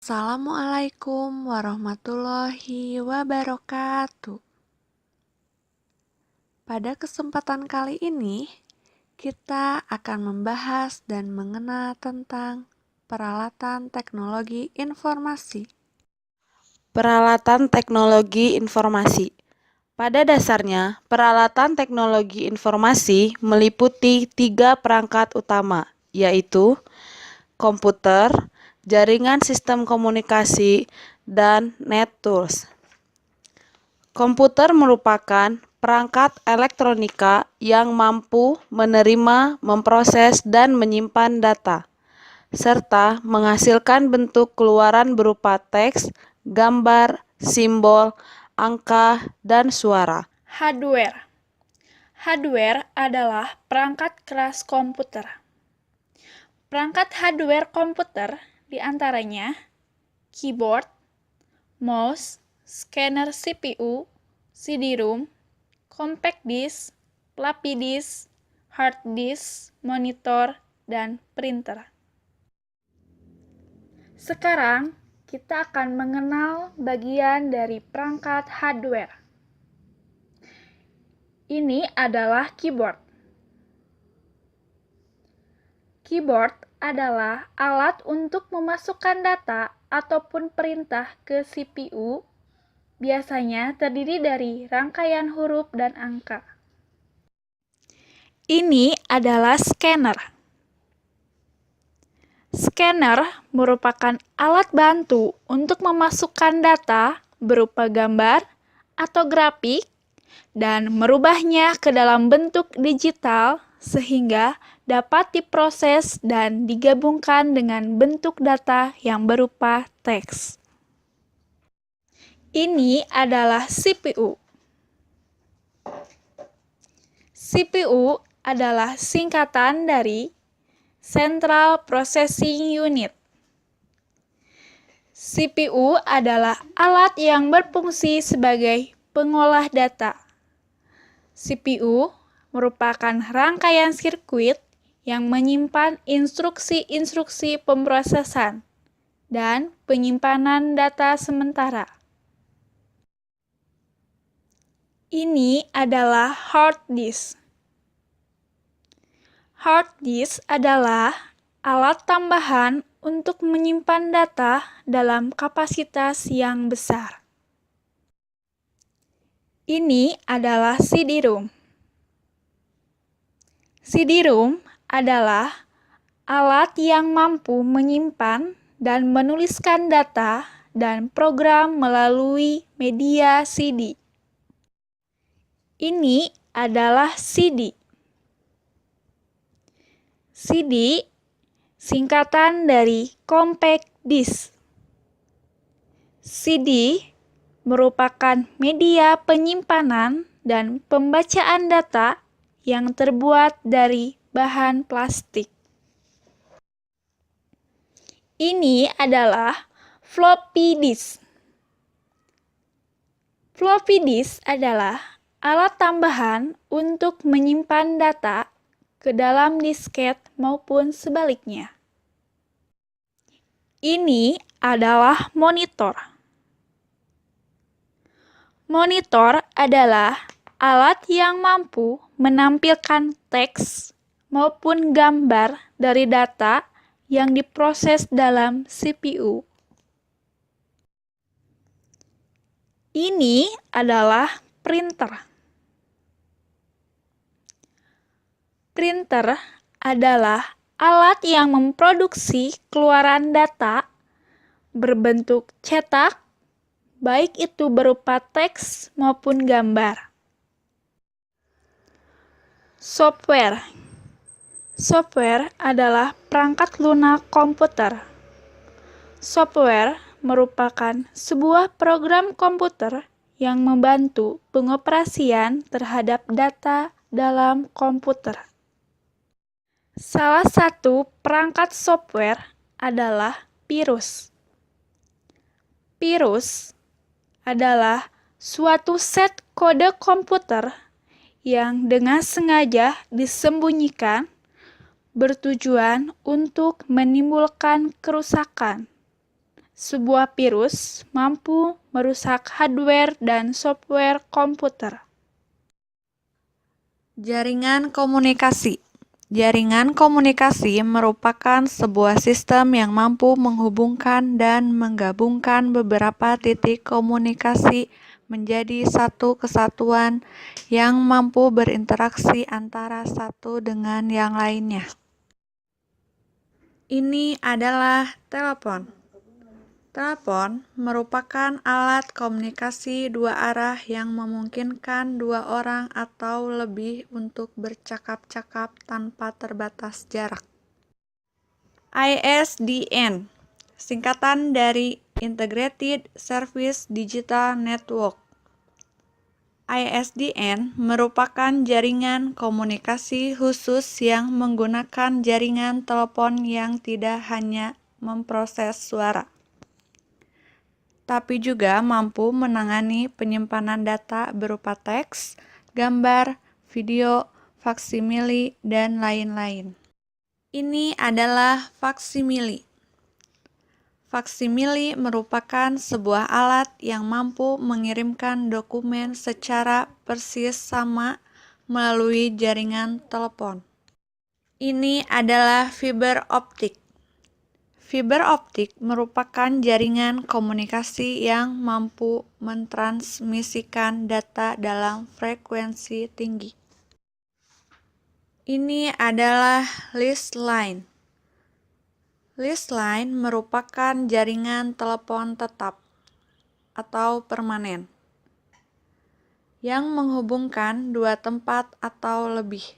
Assalamualaikum warahmatullahi wabarakatuh. Pada kesempatan kali ini, kita akan membahas dan mengenal tentang peralatan teknologi informasi. Peralatan teknologi informasi. Pada dasarnya, peralatan teknologi informasi meliputi 3 perangkat utama, yaitu komputer, jaringan sistem komunikasi, dan net tools. Komputer merupakan perangkat elektronika yang mampu menerima, memproses, dan menyimpan data, serta menghasilkan bentuk keluaran berupa teks, gambar, simbol, angka, dan suara. Hardware. Hardware adalah perangkat keras komputer. Perangkat hardware komputer diantaranya keyboard, mouse, scanner CPU, CD-ROM, compact disk, floppy disk, hard disk, monitor, dan printer. Sekarang kita akan mengenal bagian dari perangkat hardware. Ini adalah keyboard. Keyboard adalah alat untuk memasukkan data ataupun perintah ke CPU, biasanya terdiri dari rangkaian huruf dan angka. Ini adalah scanner. Scanner merupakan alat bantu untuk memasukkan data berupa gambar atau grafik dan merubahnya ke dalam bentuk digital sehingga dapat diproses dan digabungkan dengan bentuk data yang berupa teks. Ini adalah CPU. CPU adalah singkatan dari Central Processing Unit. CPU adalah alat yang berfungsi sebagai pengolah data. CPU merupakan rangkaian sirkuit yang menyimpan instruksi-instruksi pemrosesan dan penyimpanan data sementara. Ini adalah hard disk. Hard disk adalah alat tambahan untuk menyimpan data dalam kapasitas yang besar. Ini adalah CD-ROM. CD-ROM adalah alat yang mampu menyimpan dan menuliskan data dan program melalui media CD. Ini adalah CD. CD singkatan dari compact disk. CD merupakan media penyimpanan dan pembacaan data yang terbuat dari bahan plastik. Ini adalah floppy disk. Floppy disk adalah alat tambahan untuk menyimpan data ke dalam disket maupun sebaliknya. Ini adalah monitor. Monitor adalah alat yang mampu menampilkan teks maupun gambar dari data yang diproses dalam CPU. Ini adalah printer. Printer adalah alat yang memproduksi keluaran data berbentuk cetak, baik itu berupa teks maupun gambar. Software. Software adalah perangkat lunak komputer. Software merupakan sebuah program komputer yang membantu pengoperasian terhadap data dalam komputer. Salah satu perangkat software adalah virus. Virus adalah suatu set kode komputer yang dengan sengaja disembunyikan bertujuan untuk menimbulkan kerusakan Sebuah virus mampu merusak hardware dan software komputer. Jaringan komunikasi. Jaringan komunikasi merupakan sebuah sistem yang mampu menghubungkan dan menggabungkan beberapa titik komunikasi menjadi satu kesatuan yang mampu berinteraksi antara satu dengan yang lainnya. Ini adalah telepon. Telepon merupakan alat komunikasi dua arah yang memungkinkan dua orang atau lebih untuk bercakap-cakap tanpa terbatas jarak. ISDN, singkatan dari Integrated Service Digital Network. ISDN merupakan jaringan komunikasi khusus yang menggunakan jaringan telepon yang tidak hanya memproses suara, tapi juga mampu menangani penyimpanan data berupa teks, gambar, video, faksimili, dan lain-lain. Ini adalah faksimili. Faksimili merupakan sebuah alat yang mampu mengirimkan dokumen secara persis sama melalui jaringan telepon. Ini adalah fiber optik. Fiber optik merupakan jaringan komunikasi yang mampu mentransmisikan data dalam frekuensi tinggi. Ini adalah leased line. Leased line merupakan jaringan telepon tetap atau permanen yang menghubungkan dua tempat atau lebih.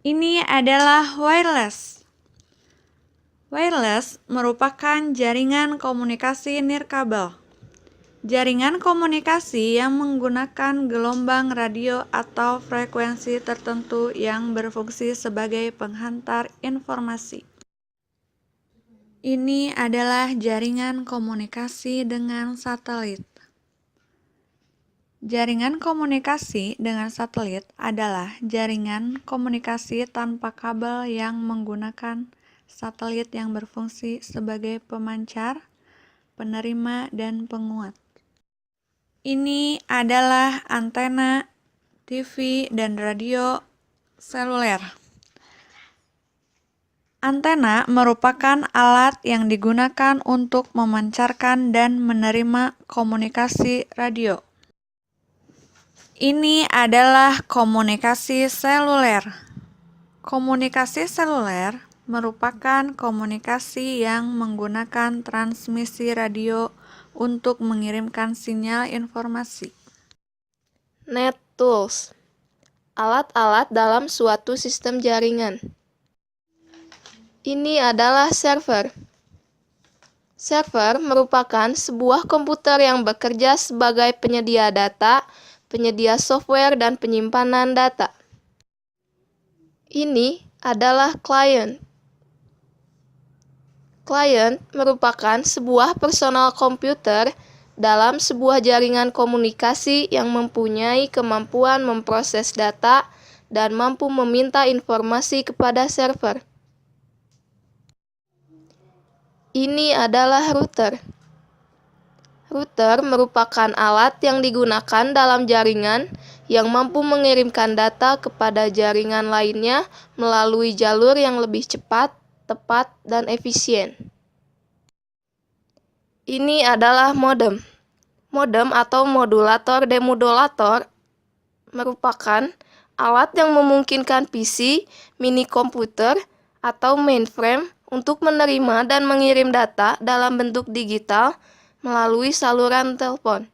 Ini adalah wireless. Wireless merupakan jaringan komunikasi nirkabel. Jaringan komunikasi yang menggunakan gelombang radio atau frekuensi tertentu yang berfungsi sebagai penghantar informasi. Ini adalah jaringan komunikasi dengan satelit. Jaringan komunikasi dengan satelit adalah jaringan komunikasi tanpa kabel yang menggunakan satelit yang berfungsi sebagai pemancar, penerima, dan penguat. Ini adalah antena, TV, dan radio seluler. Antena merupakan alat yang digunakan untuk memancarkan dan menerima komunikasi radio. Ini adalah komunikasi seluler. Komunikasi seluler merupakan komunikasi yang menggunakan transmisi radio untuk mengirimkan sinyal informasi. Net tools, alat-alat dalam suatu sistem jaringan. Ini adalah server. Server merupakan sebuah komputer yang bekerja sebagai penyedia data, penyedia software, dan penyimpanan data. Ini adalah client. Client merupakan sebuah personal komputer dalam sebuah jaringan komunikasi yang mempunyai kemampuan memproses data dan mampu meminta informasi kepada server. Ini adalah router. Router merupakan alat yang digunakan dalam jaringan yang mampu mengirimkan data kepada jaringan lainnya melalui jalur yang lebih cepat, tepat, dan efisien. Ini adalah modem. Modem atau modulator demodulator merupakan alat yang memungkinkan PC, mini komputer, atau mainframe untuk menerima dan mengirim data dalam bentuk digital melalui saluran telepon.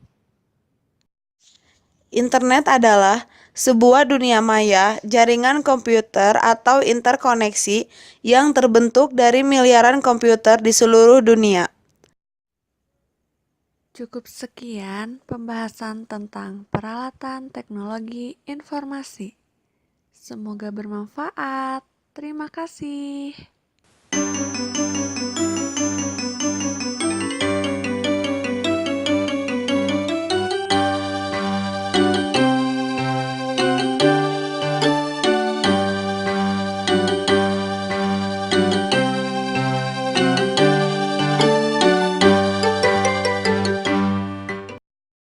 Internet adalah sebuah dunia maya, jaringan komputer atau interkoneksi yang terbentuk dari miliaran komputer di seluruh dunia. Cukup sekian pembahasan tentang peralatan teknologi informasi. Semoga bermanfaat. Terima kasih.